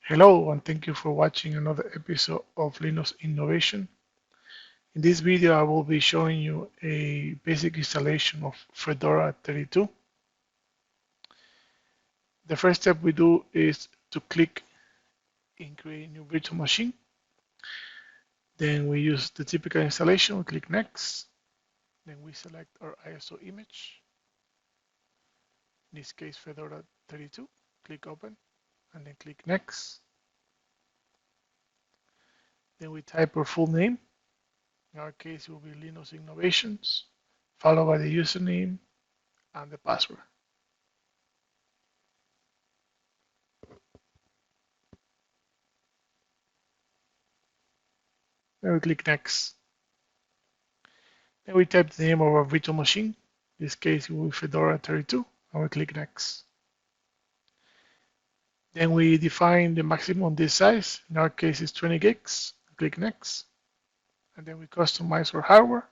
Hello, and thank you for watching another episode of Linux Innovation. In this video, I will be showing you a basic installation of Fedora 32. The first step we do is to click in Create a new virtual machine. Then we use the typical installation, we click Next. Then we select our ISO image, in this case Fedora 32. Click Open, and then click Next. Then we type our full name. In our case, it will be Linux Innovations, followed by the username and the password. Then we click Next. Then we type the name of our virtual machine. In this case, it will be Fedora 32, and we click Next. Then we define the maximum disk size. In our case, it's 20 gigs. Click Next. And then we customize our hardware.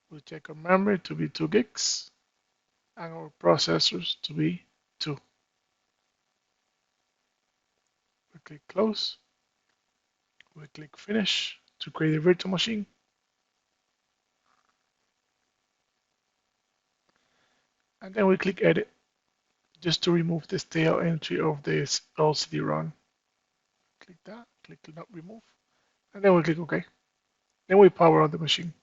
We check our memory to be 2 gigs and our processors to be 2. We click Close. We click Finish to create a virtual machine. And then we click Edit just to remove the stale entry of this old CD-ROM. Click that, click Not Remove, and then we click OK. Then we power on the machine.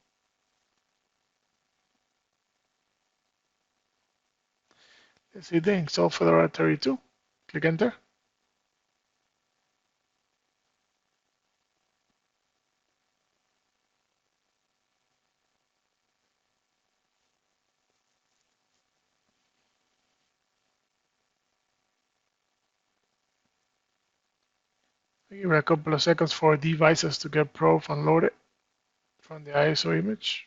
Let's see the install Fedora 32. Click Enter. Give it a couple of seconds for devices to get probe and loaded from the ISO image.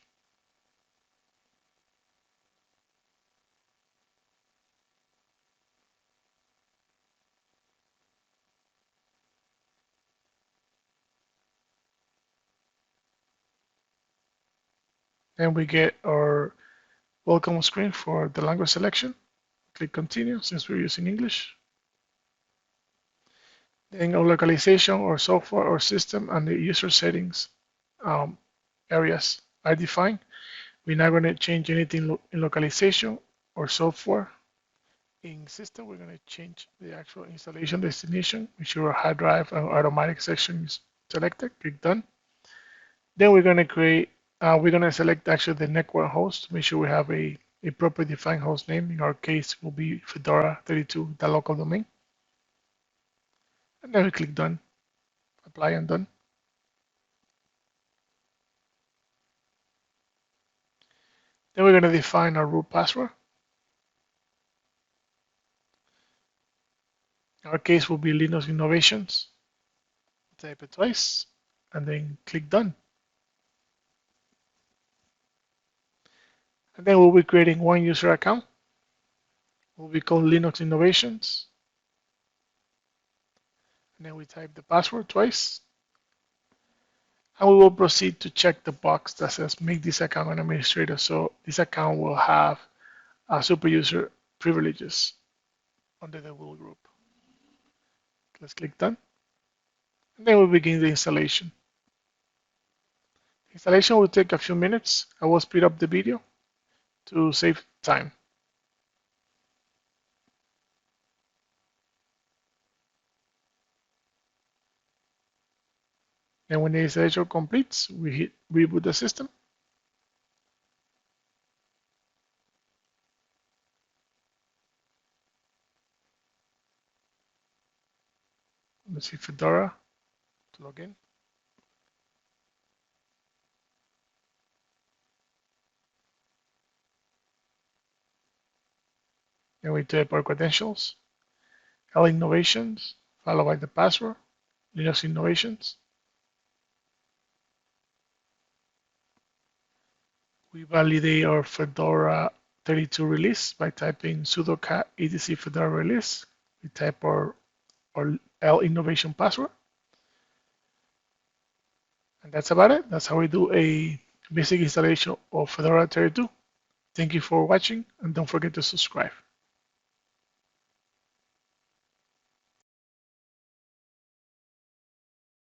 Then we get our welcome screen for the language selection. Click Continue since we're using English. Then our localization or software or system and the user settings areas are defined. We're not going to change anything in localization or software. In system, we're going to change the actual installation destination, make sure our hard drive and automatic section is selected. Click Done. Then we're going to select actually the network host to make sure we have a proper defined host name. In our case, it will be Fedora 32, the local domain. And then we click Done, Apply and Done. Then we're going to define our root password. In our case will be Linux Innovations. Type it twice and then click Done. And then we'll be creating one user account. Will be called Linux Innovations. And then we type the password twice. And we will proceed to check the box that says make this account an administrator. So this account will have super user privileges under the wheel group. Let's click Done. And then we'll begin the installation. Installation will take a few minutes. I will speed up the video to save time. And when the installation completes, we hit reboot the system. Let's see Fedora to log in. And we type our credentials, L Innovations, followed by the password, Linux Innovations. We validate our Fedora 32 release by typing sudo cat etc fedora release. We type our L innovation password. And that's about it. That's how we do a basic installation of Fedora 32. Thank you for watching, and don't forget to subscribe.